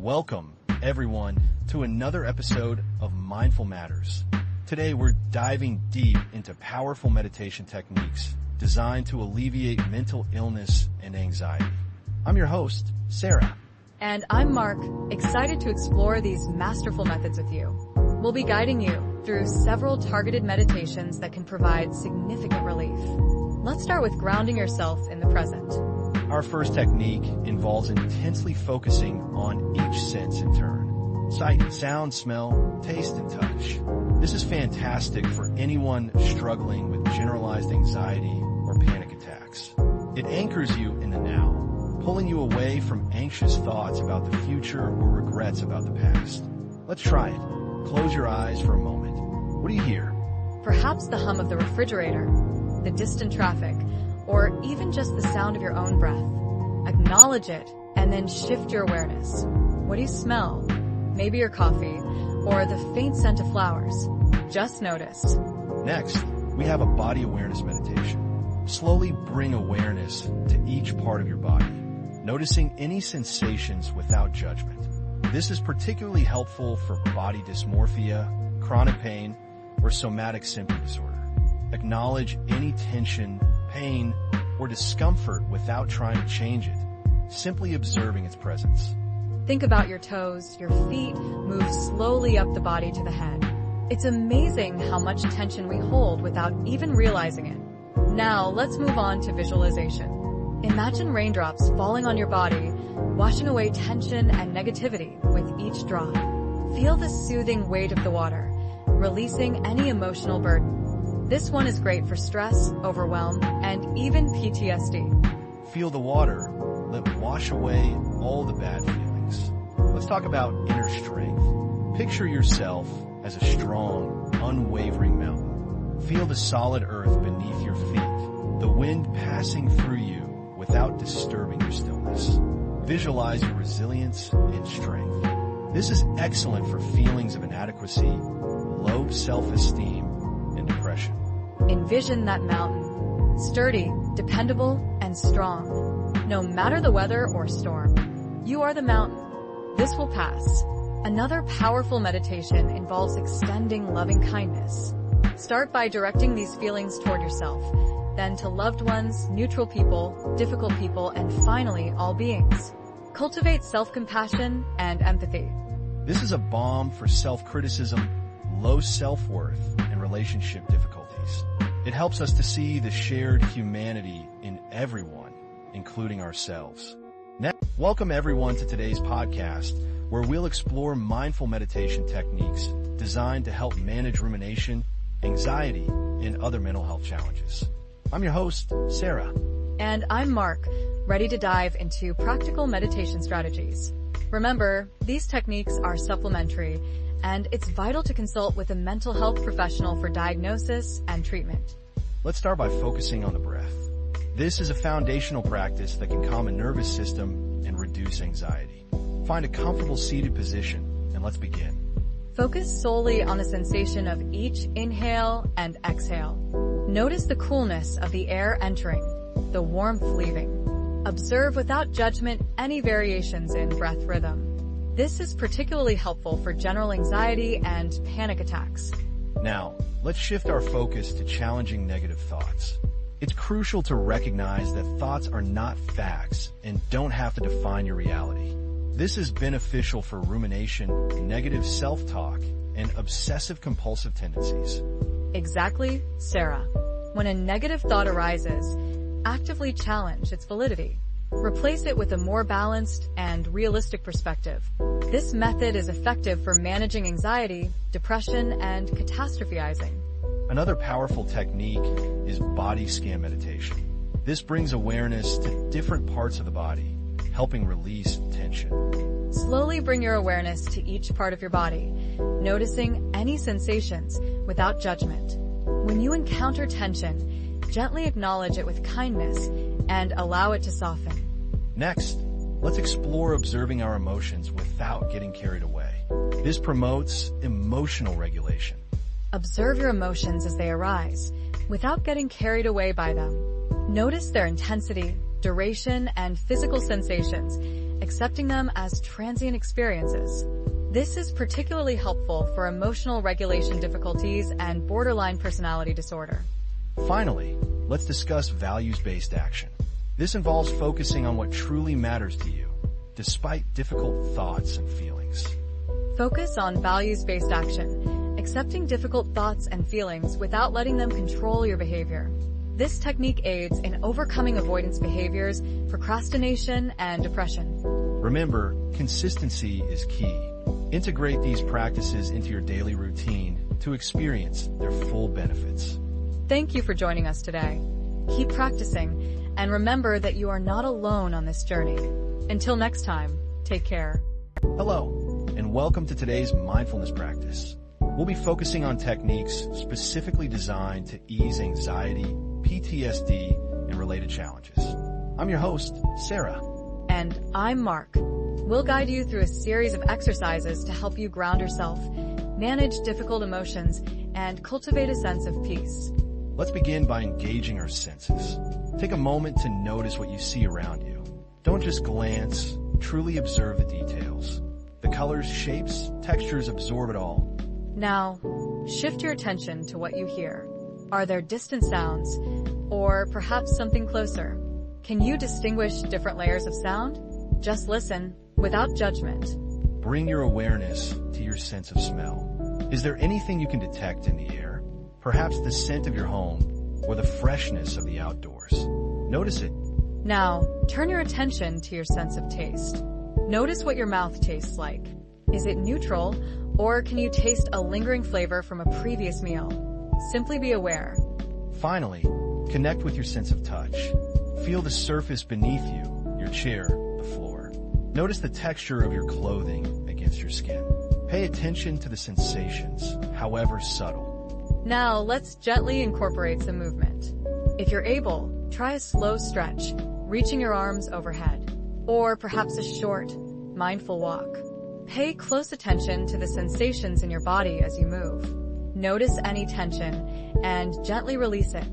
Welcome, everyone, to another episode of Mindful Matters. Today, we're diving deep into powerful meditation techniques designed to alleviate mental illness and anxiety. I'm your host, Sarah. And I'm Mark, excited to explore these masterful methods with you. We'll be guiding you through several targeted meditations that can provide significant relief. Let's start with grounding yourself in the present. Our first technique involves intensely focusing on each sense in turn. Sight, sound, smell, taste, and touch. This is fantastic for anyone struggling with generalized anxiety or panic attacks. It anchors you in the now, pulling you away from anxious thoughts about the future or regrets about the past. Let's try it. Close your eyes for a moment. What do you hear? Perhaps the hum of the refrigerator, the distant traffic, or even just the sound of your own breath. Acknowledge it and then shift your awareness. What do you smell? Maybe your coffee or the faint scent of flowers. Just notice. Next, we have a body awareness meditation. Slowly bring awareness to each part of your body, noticing any sensations without judgment. This is particularly helpful for body dysmorphia, chronic pain, or somatic symptom disorder. Acknowledge any tension, pain, or discomfort without trying to change it, simply observing its presence. Think about your toes. Your feet move slowly up the body to the head. It's amazing how much tension we hold without even realizing it. Now, let's move on to visualization. Imagine raindrops falling on your body, washing away tension and negativity with each drop. Feel the soothing weight of the water, releasing any emotional burden. This one is great for stress, overwhelm, and even PTSD. Feel the water. Let it wash away all the bad feelings. Let's talk about inner strength. Picture yourself as a strong, unwavering mountain. Feel the solid earth beneath your feet, the wind passing through you without disturbing your stillness. Visualize your resilience and strength. This is excellent for feelings of inadequacy, low self-esteem, and depression. Envision that mountain, sturdy, dependable, and strong. No matter the weather or storm, you are the mountain. This will pass. Another powerful meditation involves extending loving kindness. Start by directing these feelings toward yourself, then to loved ones, neutral people, difficult people, and finally, all beings. Cultivate self-compassion and empathy. This is a balm for self-criticism, low self-worth, and relationship difficulties. It helps us to see the shared humanity in everyone, including ourselves. Now, welcome everyone to today's podcast, where we'll explore mindful meditation techniques designed to help manage rumination, anxiety, and other mental health challenges. I'm your host, Sarah. And I'm Mark, ready to dive into practical meditation strategies. Remember, these techniques are supplementary, and it's vital to consult with a mental health professional for diagnosis and treatment. Let's start by focusing on the breath. This is a foundational practice that can calm a nervous system and reduce anxiety. Find a comfortable seated position, and let's begin. Focus solely on the sensation of each inhale and exhale. Notice the coolness of the air entering, the warmth leaving. Observe without judgment any variations in breath rhythm. This is particularly helpful for general anxiety and panic attacks. Now, let's shift our focus to challenging negative thoughts. It's crucial to recognize that thoughts are not facts and don't have to define your reality. This is beneficial for rumination, negative self-talk, and obsessive-compulsive tendencies. Exactly, Sarah. When a negative thought arises, actively challenge its validity. Replace it with a more balanced and realistic perspective. This method is effective for managing anxiety, depression, and catastrophizing. Another powerful technique is body scan meditation. This brings awareness to different parts of the body, helping release tension. Slowly bring your awareness to each part of your body, noticing any sensations without judgment. When you encounter tension, gently acknowledge it with kindness and allow it to soften. Next, let's explore observing our emotions without getting carried away. This promotes emotional regulation. Observe your emotions as they arise, without getting carried away by them. Notice their intensity, duration, and physical sensations, accepting them as transient experiences. This is particularly helpful for emotional regulation difficulties and borderline personality disorder. Finally, let's discuss values-based action. This involves focusing on what truly matters to you, despite difficult thoughts and feelings. Focus on values-based action, accepting difficult thoughts and feelings without letting them control your behavior. This technique aids in overcoming avoidance behaviors, procrastination, and depression. Remember, consistency is key. Integrate these practices into your daily routine to experience their full benefits. Thank you for joining us today. Keep practicing, and remember that you are not alone on this journey. Until next time, take care. Hello, and welcome to today's mindfulness practice. We'll be focusing on techniques specifically designed to ease anxiety, PTSD, and related challenges. I'm your host, Sarah. And I'm Mark. We'll guide you through a series of exercises to help you ground yourself, manage difficult emotions, and cultivate a sense of peace. Let's begin by engaging our senses. Take a moment to notice what you see around you. Don't just glance, truly observe the details. The colors, shapes, textures, absorb it all. Now, shift your attention to what you hear. Are there distant sounds, or perhaps something closer? Can you distinguish different layers of sound? Just listen, without judgment. Bring your awareness to your sense of smell. Is there anything you can detect in the air? Perhaps the scent of your home, or the freshness of the outdoors. Notice it. Now, turn your attention to your sense of taste. Notice what your mouth tastes like. Is it neutral, or can you taste a lingering flavor from a previous meal? Simply be aware. Finally, connect with your sense of touch. Feel the surface beneath you, your chair, the floor. Notice the texture of your clothing against your skin. Pay attention to the sensations, however subtle. Now, let's gently incorporate some movement. If you're able, try a slow stretch, reaching your arms overhead, or perhaps a short, mindful walk. Pay close attention to the sensations in your body as you move. Notice any tension and gently release it.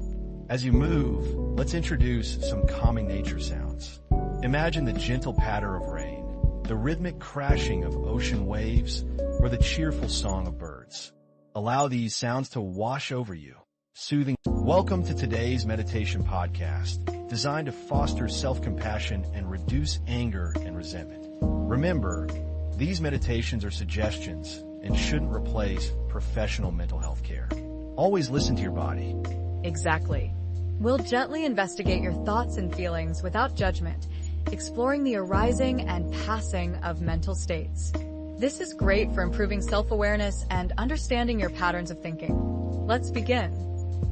As you move, let's introduce some calming nature sounds. Imagine the gentle patter of rain, the rhythmic crashing of ocean waves, or the cheerful song of birds. Allow these sounds to wash over you, soothing. Welcome to today's meditation podcast, designed to foster self-compassion and reduce anger and resentment. Remember, these meditations are suggestions and shouldn't replace professional mental health care. Always listen to your body. Exactly. We'll gently investigate your thoughts and feelings without judgment, exploring the arising and passing of mental states. This is great for improving self-awareness and understanding your patterns of thinking. Let's begin.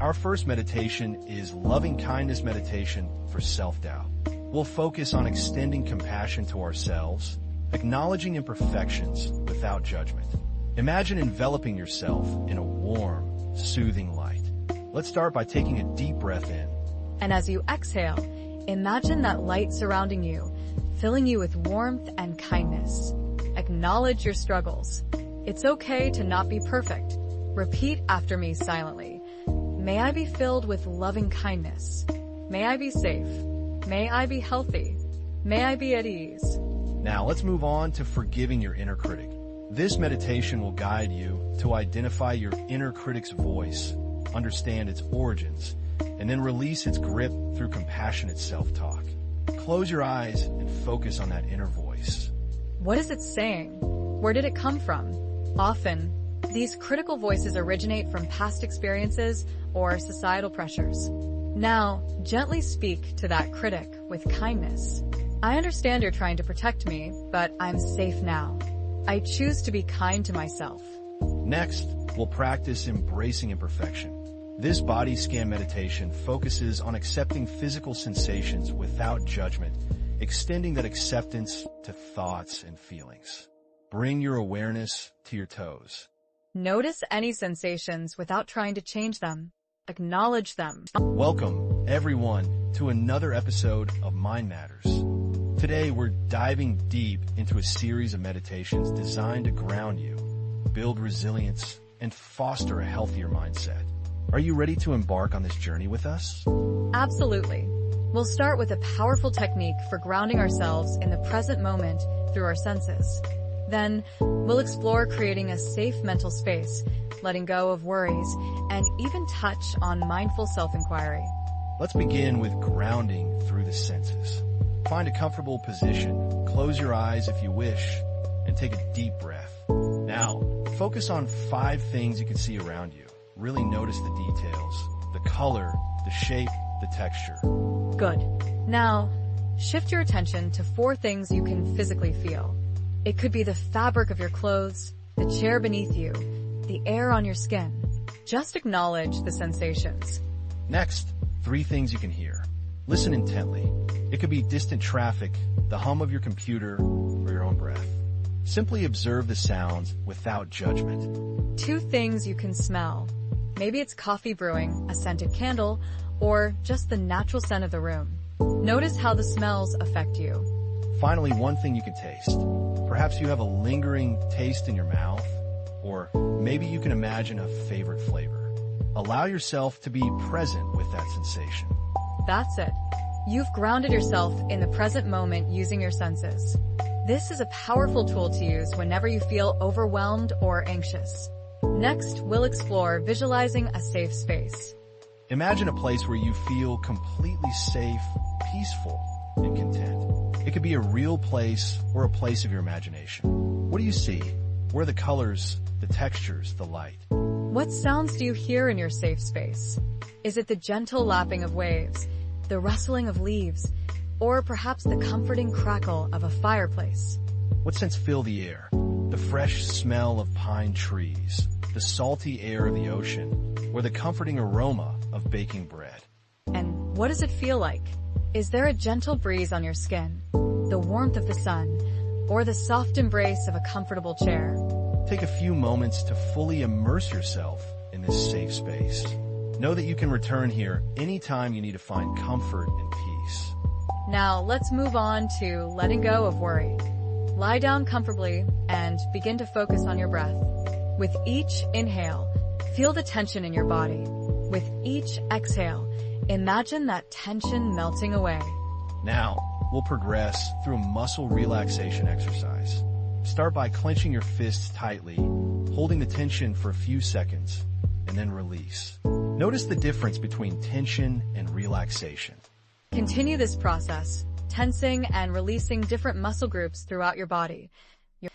Our first meditation is loving kindness meditation for self-doubt. We'll focus on extending compassion to ourselves, acknowledging imperfections without judgment. Imagine enveloping yourself in a warm, soothing light. Let's start by taking a deep breath in. And as you exhale, imagine that light surrounding you, filling you with warmth and kindness. Acknowledge your struggles. It's okay to not be perfect. Repeat after me silently. May I be filled with loving kindness. May I be safe. May I be healthy. May I be at ease. Now let's move on to forgiving your inner critic. This meditation will guide you to identify your inner critic's voice, understand its origins, and then release its grip through compassionate self-talk. Close your eyes and focus on that inner voice. What is it saying? Where did it come from? Often, these critical voices originate from past experiences or societal pressures. Now, gently speak to that critic with kindness. I understand you're trying to protect me, but I'm safe now. I choose to be kind to myself. Next, we'll practice embracing imperfection. This body scan meditation focuses on accepting physical sensations without judgment, extending that acceptance to thoughts and feelings. Bring your awareness to your toes. Notice any sensations without trying to change them. Acknowledge them. Welcome, everyone, to another episode of Mind Matters. Today, we're diving deep into a series of meditations designed to ground you, build resilience, and foster a healthier mindset. Are you ready to embark on this journey with us? Absolutely. We'll start with a powerful technique for grounding ourselves in the present moment through our senses. Then, we'll explore creating a safe mental space, letting go of worries, and even touch on mindful self-inquiry. Let's begin with grounding through the senses. Find a comfortable position, close your eyes if you wish, and take a deep breath. Now, focus on 5 things you can see around you. Really notice the details, the color, the shape, the texture. Good. Now, shift your attention to 4 things you can physically feel. It could be the fabric of your clothes, the chair beneath you, the air on your skin. Just acknowledge the sensations. Next, 3 things you can hear. Listen intently. It could be distant traffic, the hum of your computer, or your own breath. Simply observe the sounds without judgment. 2 things you can smell. Maybe it's coffee brewing, a scented candle, or just the natural scent of the room. Notice how the smells affect you. Finally, 1 thing you can taste. Perhaps you have a lingering taste in your mouth, or maybe you can imagine a favorite flavor. Allow yourself to be present with that sensation. That's it. You've grounded yourself in the present moment using your senses. This is a powerful tool to use whenever you feel overwhelmed or anxious. Next, we'll explore visualizing a safe space. Imagine a place where you feel completely safe, peaceful, and content. It could be a real place or a place of your imagination. What do you see? Where are the colors, the textures, the light? What sounds do you hear in your safe space? Is it the gentle lapping of waves, the rustling of leaves, or perhaps the comforting crackle of a fireplace? What scents fill the air? The fresh smell of pine trees, the salty air of the ocean, or the comforting aroma of baking bread? And what does it feel like? Is there a gentle breeze on your skin, the warmth of the sun, or the soft embrace of a comfortable chair? Take a few moments to fully immerse yourself in this safe space. Know that you can return here anytime you need to find comfort and peace. Now, let's move on to letting go of worry. Lie down comfortably and begin to focus on your breath. With each inhale, feel the tension in your body. With each exhale, imagine that tension melting away. Now, we'll progress through a muscle relaxation exercise. Start by clenching your fists tightly, holding the tension for a few seconds, and then release. Notice the difference between tension and relaxation. Continue this process, tensing and releasing different muscle groups throughout your body.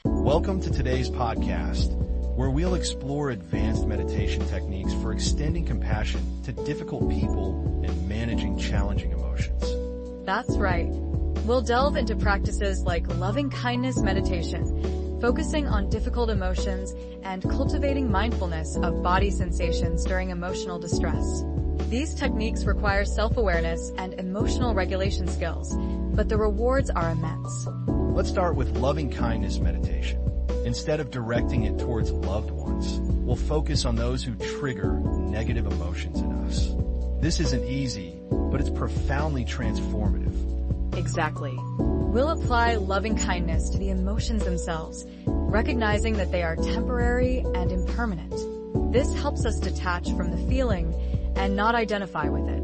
Welcome to today's podcast, where we'll explore advanced meditation techniques for extending compassion to difficult people and managing challenging emotions. That's right. We'll delve into practices like loving kindness meditation, focusing on difficult emotions, and cultivating mindfulness of body sensations during emotional distress. These techniques require self-awareness and emotional regulation skills, but the rewards are immense. Let's start with loving kindness meditation. Instead of directing it towards loved ones, we'll focus on those who trigger negative emotions in us. This isn't easy, but it's profoundly transformative. Exactly. We'll apply loving kindness to the emotions themselves, recognizing that they are temporary and impermanent. This helps us detach from the feeling and not identify with it.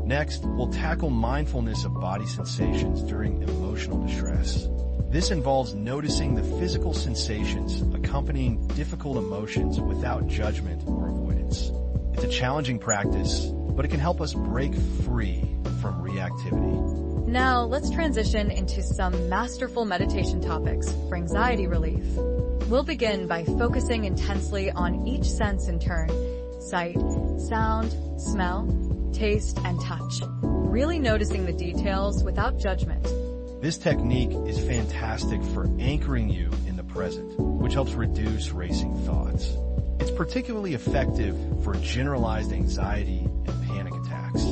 Next, we'll tackle mindfulness of body sensations during emotional distress. This involves noticing the physical sensations accompanying difficult emotions without judgment or avoidance. It's a challenging practice, but it can help us break free from reactivity. Now, let's transition into some masterful meditation topics for anxiety relief. We'll begin by focusing intensely on each sense in turn: sight, sound, smell, taste, and touch. Really noticing the details without judgment. This technique is fantastic for anchoring you in the present, which helps reduce racing thoughts. It's particularly effective for generalized anxiety and panic attacks.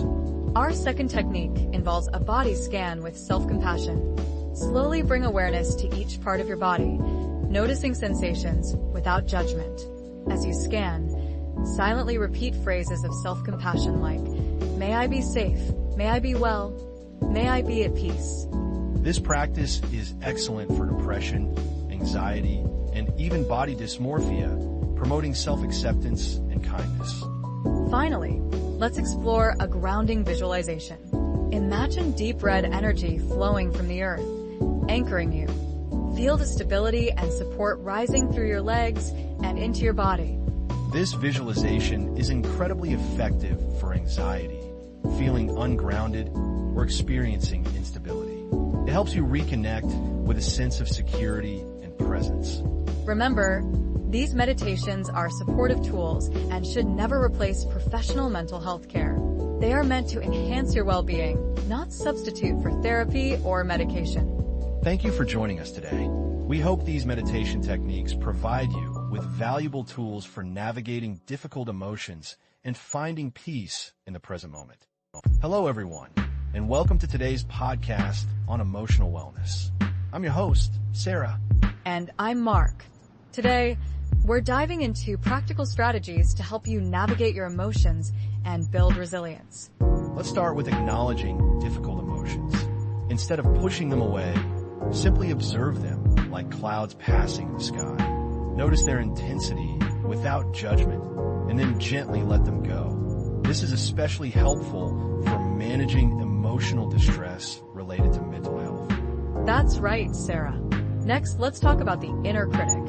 Our second technique involves a body scan with self-compassion. Slowly bring awareness to each part of your body, noticing sensations without judgment. As you scan, silently repeat phrases of self-compassion like, "May I be safe, may I be well, may I be at peace." This practice is excellent for depression, anxiety, and even body dysmorphia, promoting self-acceptance and kindness. Finally, let's explore a grounding visualization. Imagine deep red energy flowing from the earth, anchoring you. Feel the stability and support rising through your legs and into your body. This visualization is incredibly effective for anxiety, feeling ungrounded, or experiencing instability. It helps you reconnect with a sense of security and presence. Remember, these meditations are supportive tools and should never replace professional mental health care. They are meant to enhance your well-being, not substitute for therapy or medication. Thank you for joining us today. We hope these meditation techniques provide you with valuable tools for navigating difficult emotions and finding peace in the present moment. Hello, everyone, and welcome to today's podcast on emotional wellness. I'm your host, Sarah. And I'm Mark. Today, we're diving into practical strategies to help you navigate your emotions and build resilience. Let's start with acknowledging difficult emotions. Instead of pushing them away, simply observe them like clouds passing in the sky. Notice their intensity without judgment, and then gently let them go. This is especially helpful for managing emotional distress related to mental health. That's right, Sarah. Next, let's talk about the inner critic.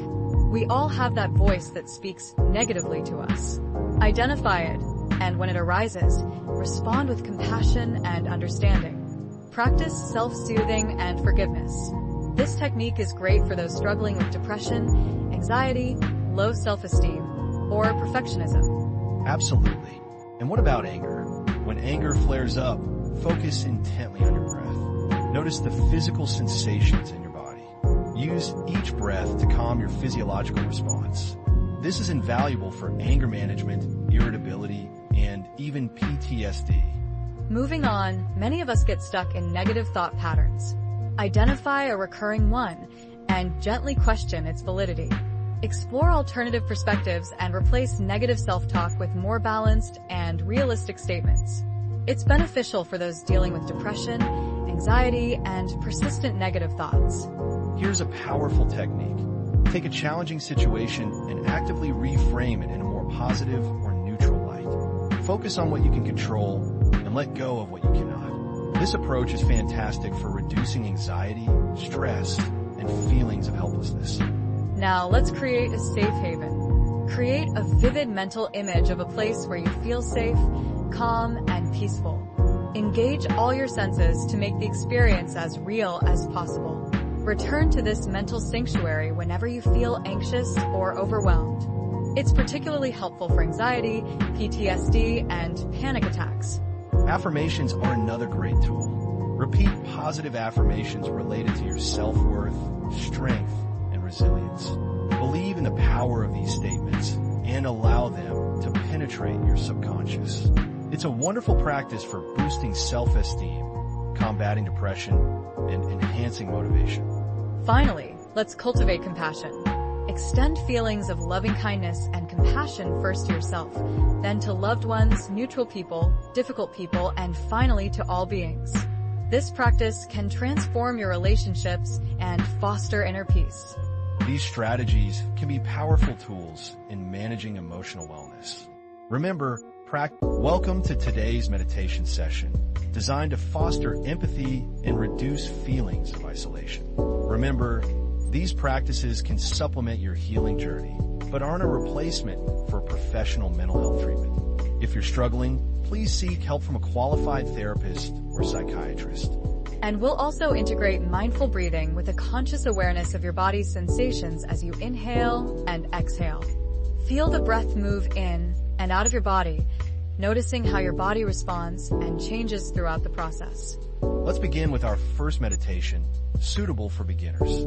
We all have that voice that speaks negatively to us. Identify it, and when it arises, respond with compassion and understanding. Practice self-soothing and forgiveness. This technique is great for those struggling with depression, anxiety, low self-esteem, or perfectionism. Absolutely. And what about anger? When anger flares up, focus intently on your breath. Notice the physical sensations in your body. Use each breath to calm your physiological response. This is invaluable for anger management, irritability, and even PTSD. Moving on, many of us get stuck in negative thought patterns. Identify a recurring one and gently question its validity. Explore alternative perspectives and replace negative self-talk with more balanced and realistic statements. It's beneficial for those dealing with depression, anxiety, and persistent negative thoughts. Here's a powerful technique. Take a challenging situation and actively reframe it in a more positive or neutral light. Focus on what you can control and let go of what you cannot. This approach is fantastic for reducing anxiety, stress, and feelings of helplessness. Now let's create a safe haven. Create a vivid mental image of a place where you feel safe, calm, and peaceful. Engage all your senses to make the experience as real as possible. Return to this mental sanctuary whenever you feel anxious or overwhelmed. It's particularly helpful for anxiety, PTSD, and panic attacks. Affirmations are another great tool. Repeat positive affirmations related to your self-worth, strength, and resilience. Believe in the power of these statements and allow them to penetrate your subconscious. It's a wonderful practice for boosting self-esteem, combating depression, and enhancing motivation. Finally, let's cultivate compassion. Extend feelings of loving kindness and compassion first to yourself, then to loved ones, neutral people, difficult people, and finally to all beings. This practice can transform your relationships and foster inner peace. These strategies can be powerful tools in managing emotional wellness. Remember, welcome to today's meditation session, designed to foster empathy and reduce feelings of isolation. Remember, these practices can supplement your healing journey, but aren't a replacement for professional mental health treatment. If you're struggling, please seek help from a qualified therapist or psychiatrist. And we'll also integrate mindful breathing with a conscious awareness of your body's sensations as you inhale and exhale. Feel the breath move in and out of your body, noticing how your body responds and changes throughout the process. Let's begin with our first meditation, suitable for beginners.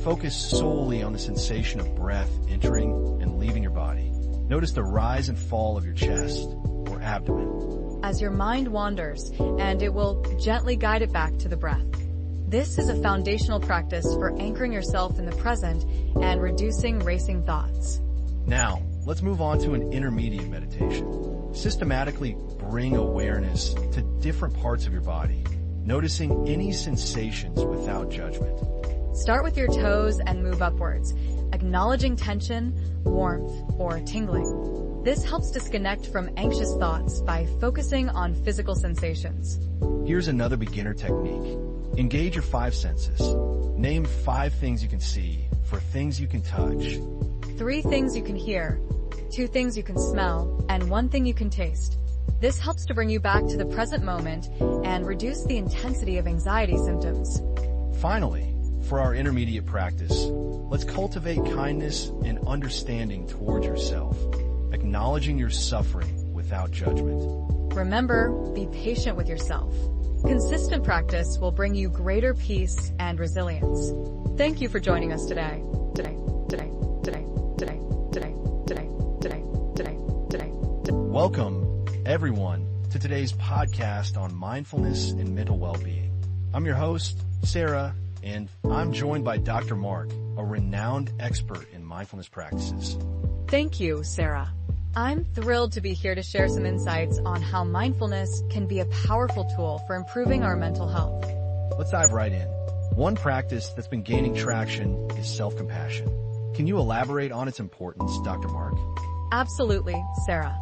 Focus solely on the sensation of breath entering and leaving your body. Notice the rise and fall of your chest or abdomen. As your mind wanders, and it will gently guide it back to the breath. This is a foundational practice for anchoring yourself in the present and reducing racing thoughts. Now, let's move on to an intermediate meditation. Systematically bring awareness to different parts of your body, noticing any sensations without judgment. Start with your toes and move upwards, acknowledging tension, warmth, or tingling. This helps disconnect from anxious thoughts by focusing on physical sensations. Here's another beginner technique. Engage your five senses. Name 5 things you can see, 4 things you can touch, 3 things you can hear, 2 things you can smell, and 1 thing you can taste. This helps to bring you back to the present moment and reduce the intensity of anxiety symptoms. Finally, for our intermediate practice, let's cultivate kindness and understanding towards yourself, acknowledging your suffering without judgment. Remember, be patient with yourself. Consistent practice will bring you greater peace and resilience. Thank you for joining us today. Welcome, everyone, to today's podcast on mindfulness and mental well-being. I'm your host, Sarah, and I'm joined by Dr. Mark, a renowned expert in mindfulness practices. Thank you, Sarah. I'm thrilled to be here to share some insights on how mindfulness can be a powerful tool for improving our mental health. Let's dive right in. One practice that's been gaining traction is self-compassion. Can you elaborate on its importance, Dr. Mark? Absolutely, Sarah.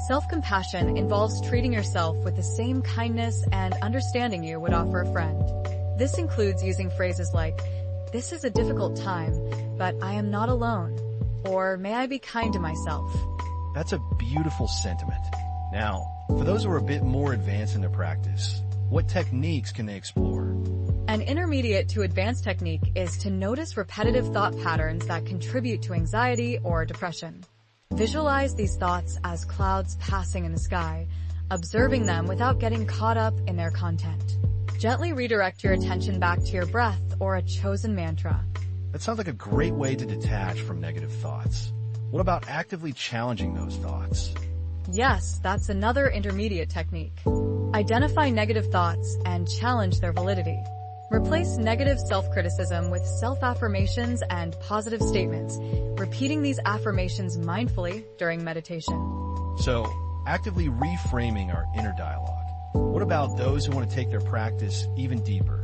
Self-compassion involves treating yourself with the same kindness and understanding you would offer a friend. This includes using phrases like, "This is a difficult time, but I am not alone," or "May I be kind to myself." That's a beautiful sentiment. Now, for those who are a bit more advanced in their practice, what techniques can they explore? An intermediate to advanced technique is to notice repetitive thought patterns that contribute to anxiety or depression. Visualize these thoughts as clouds passing in the sky, observing them without getting caught up in their content. Gently redirect your attention back to your breath or a chosen mantra. That sounds like a great way to detach from negative thoughts. What about actively challenging those thoughts? Yes, that's another intermediate technique. Identify negative thoughts and challenge their validity. Replace negative self-criticism with self-affirmations and positive statements, repeating these affirmations mindfully during meditation. So, actively reframing our inner dialogue. What about those who want to take their practice even deeper?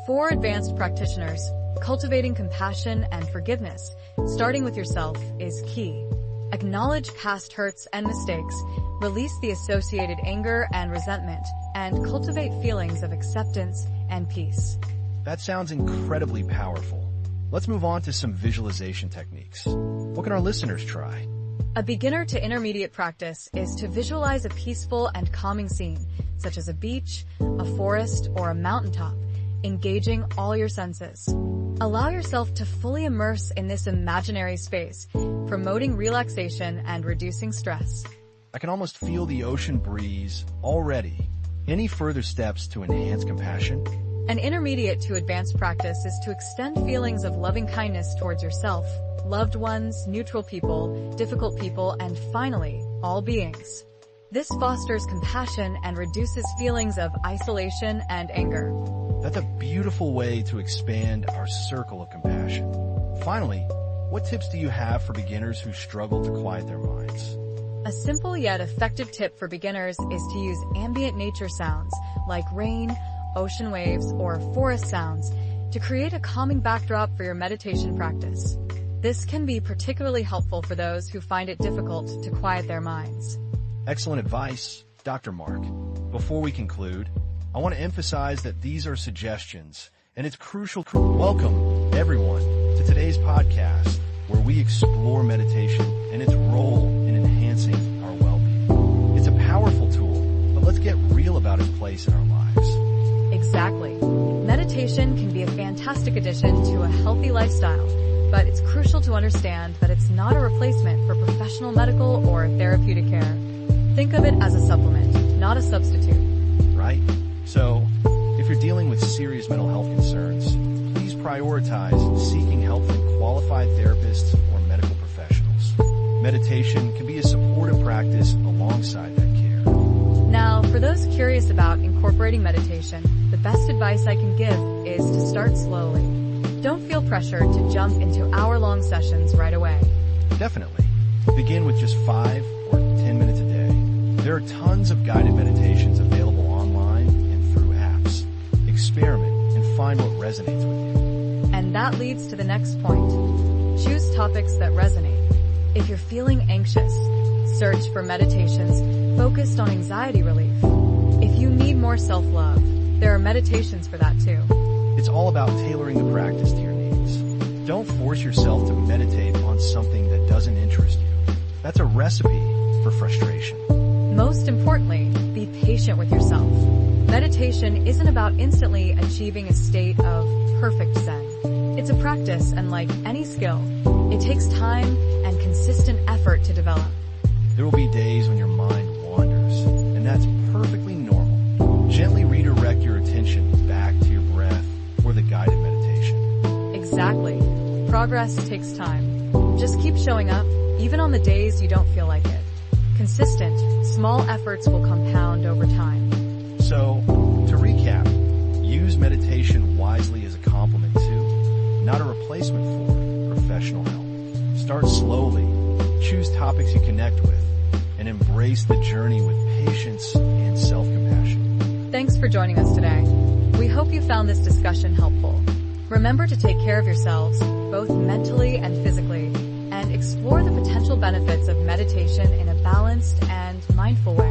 For advanced practitioners, cultivating compassion and forgiveness, starting with yourself, is key. Acknowledge past hurts and mistakes, release the associated anger and resentment, and cultivate feelings of acceptance and peace. That sounds incredibly powerful. Let's move on to some visualization techniques. What can our listeners try? A beginner to intermediate practice is to visualize a peaceful and calming scene, such as a beach, a forest, or a mountaintop, engaging all your senses. Allow yourself to fully immerse in this imaginary space, promoting relaxation and reducing stress. I can almost feel the ocean breeze already. Any further steps to enhance compassion? An intermediate to advanced practice is to extend feelings of loving kindness towards yourself, loved ones, neutral people, difficult people, and finally, all beings. This fosters compassion and reduces feelings of isolation and anger. That's a beautiful way to expand our circle of compassion. Finally, what tips do you have for beginners who struggle to quiet their minds? A simple yet effective tip for beginners is to use ambient nature sounds like rain, ocean waves, or forest sounds to create a calming backdrop for your meditation practice. This can be particularly helpful for those who find it difficult to quiet their minds. Excellent advice, Dr. Mark. Before we conclude, I want to emphasize that these are suggestions, and it's crucial. Welcome, everyone, to today's podcast, where we explore meditation and its role in enhancing our well-being. It's a powerful tool, but let's get real about its place in our lives. Exactly. Meditation can be a fantastic addition to a healthy lifestyle, but it's crucial to understand that it's not a replacement for professional medical or therapeutic care. Think of it as a supplement, not a substitute. Right? So, if you're dealing with serious mental health concerns, please prioritize seeking help from qualified therapists or medical professionals. Meditation can be a supportive practice alongside that care. Now, for those curious about incorporating meditation, the best advice I can give is to start slowly. Don't feel pressured to jump into hour-long sessions right away. Definitely. Begin with just 5 or 10 minutes a day. There are tons of guided meditations available online and through apps. Experiment and find what resonates with you. And that leads to the next point. Choose topics that resonate. If you're feeling anxious, Search for meditations focused on anxiety relief. If you need more self-love, there are meditations for that too. It's all about tailoring the practice to your needs. Don't force yourself to meditate on something that doesn't interest you. That's a recipe for frustration. Most importantly, be patient with yourself. Meditation isn't about instantly achieving a state of perfect zen. It's a practice, and like any skill, it takes time and consistent effort to develop. There will be days when your mind wanders, and that's perfectly normal. Gently redirect your attention back to your breath or the guided meditation. Exactly. Progress takes time. Just keep showing up, even on the days you don't feel like it. Consistent, small efforts will compound over time. So, to recap, use meditation wisely as a complement to, not a replacement for, professional help. Start slowly, choose topics you connect with, and embrace the journey with patience and self-compassion. Thanks for joining us today. We hope you found this discussion helpful. Remember to take care of yourselves, both mentally and physically, and explore the potential benefits of meditation in a balanced and mindful way.